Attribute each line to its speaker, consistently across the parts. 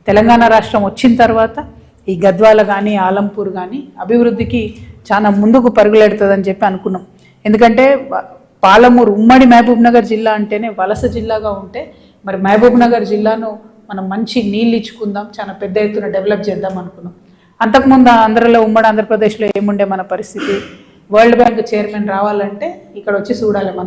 Speaker 1: తెలంగాణ రాష్ట్రం వచ్చిన తర్వాత ఈ గద్వాల కానీ ఆలంపూర్ కానీ అభివృద్ధికి చాలా ముందుకు పరుగులెడుతుందని చెప్పి అనుకున్నాం. ఎందుకంటే పాలమూరు ఉమ్మడి మహబూబ్ నగర్ జిల్లా అంటేనే వలస జిల్లాగా ఉంటే మరి మహబూబ్ నగర్ జిల్లాను మనం మంచి నీళ్ళు ఇచ్చుకుందాం, చాలా పెద్ద ఎత్తున డెవలప్ చేద్దాం అనుకున్నాం. అంతకుముందు ఆంధ్రలో ఉమ్మడి ఆంధ్రప్రదేశ్లో ఏముండే మన పరిస్థితి, వరల్డ్ బ్యాంక్ చైర్మన్ రావాలంటే ఇక్కడ వచ్చి చూడాలి మన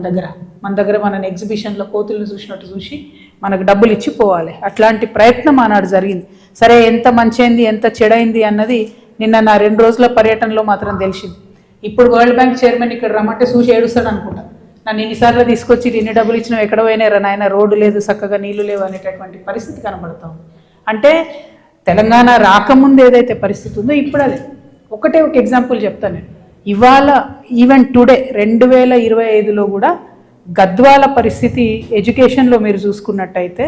Speaker 1: దగ్గర మన ఎగ్జిబిషన్లో కోతులను చూసినట్టు చూసి మనకు డబ్బులు ఇచ్చి పోవాలి. అట్లాంటి ప్రయత్నం ఆనాడు జరిగింది. సరే, ఎంత మంచైంది ఎంత చెడైంది అన్నది నిన్న నా 2 రోజుల పర్యటనలో మాత్రం తెలిసింది. ఇప్పుడు వరల్డ్ బ్యాంక్ చైర్మన్ ఇక్కడ రమ్మంటే చూసి ఏడుస్తాడు అనుకుంటా. నన్ను ఇన్నిసార్లు తీసుకొచ్చి ఇన్ని డబ్బులు ఇచ్చినావు, ఎక్కడ పోయినారా నాయన, రోడ్డు లేదు, చక్కగా నీళ్లు లేవు అనేటటువంటి పరిస్థితి కనబడతాం. అంటే తెలంగాణ రాకముందు ఏదైతే పరిస్థితి ఉందో ఇప్పుడు అదే. ఒక ఎగ్జాంపుల్ చెప్తాను నేను. ఇవాళ ఈవెన్ టుడే 2025లో కూడా గద్వాల పరిస్థితి ఎడ్యుకేషన్లో మీరు చూసుకున్నట్టయితే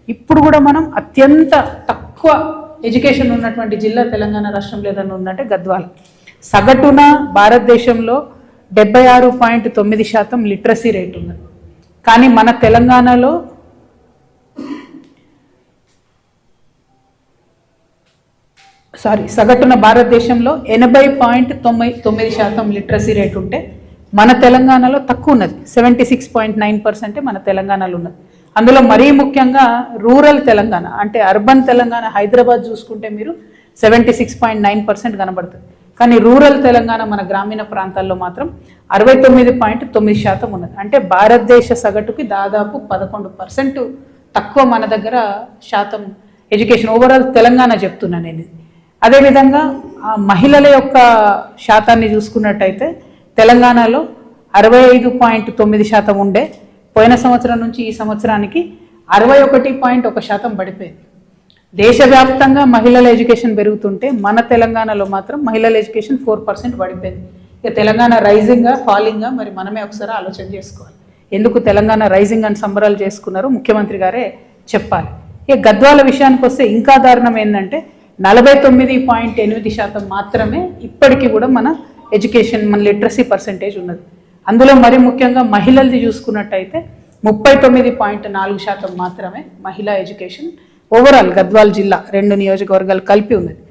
Speaker 1: ఇప్పుడు కూడా మనం అత్యంత తక్కువ ఎడ్యుకేషన్ ఉన్నటువంటి జిల్లా తెలంగాణ రాష్ట్రంలో ఏదైనా ఉందంటే గద్వాల. సగటున భారతదేశంలో 76.9% లిటరసీ రేట్ ఉంది. కానీ మన తెలంగాణలో సగటున భారతదేశంలో 80.9% లిటరసీ రేట్ ఉంటే మన తెలంగాణలో తక్కువ ఉన్నది. 76.9% మన తెలంగాణలో ఉన్నది. అందులో మరీ ముఖ్యంగా రూరల్ తెలంగాణ అంటే అర్బన్ తెలంగాణ హైదరాబాద్ చూసుకుంటే మీరు 76.9% కనబడుతుంది. కానీ రూరల్ తెలంగాణ మన గ్రామీణ ప్రాంతాల్లో మాత్రం 69.9% ఉన్నది. అంటే భారతదేశ సగటుకి దాదాపు 11% తక్కువ మన దగ్గర శాతం ఎడ్యుకేషన్ ఓవరాల్ తెలంగాణ చెప్తున్నా నేను. అదేవిధంగా మహిళల యొక్క శాతాన్ని చూసుకున్నట్టయితే తెలంగాణలో 65.9% ఉండే, పోయిన సంవత్సరం నుంచి ఈ సంవత్సరానికి 61.1% పడిపోయింది. దేశవ్యాప్తంగా మహిళల ఎడ్యుకేషన్ పెరుగుతుంటే మన తెలంగాణలో మాత్రం మహిళల ఎడ్యుకేషన్ 4% పడిపోయింది. ఇక తెలంగాణ రైజింగా ఫాలింగా మరి మనమే ఒకసారి ఆలోచన చేసుకోవాలి. ఎందుకు తెలంగాణ రైజింగ్ అని సంబరాలు చేసుకున్నారో ముఖ్యమంత్రి గారే చెప్పాలి. ఇక గద్వాల విషయానికి వస్తే ఇంకా దారుణం ఏంటంటే 49.8% మాత్రమే ఇప్పటికీ కూడా మన ఎడ్యుకేషన్ మన లిటరసీ పర్సెంటేజ్ ఉన్నది. అందులో మరి ముఖ్యంగా మహిళలది చూసుకున్నట్టయితే 39.4% మాత్రమే మహిళా ఎడ్యుకేషన్ ఓవరాల్ గద్వాల్ జిల్లా 2 నియోజకవర్గాలు కలిపి ఉన్నది.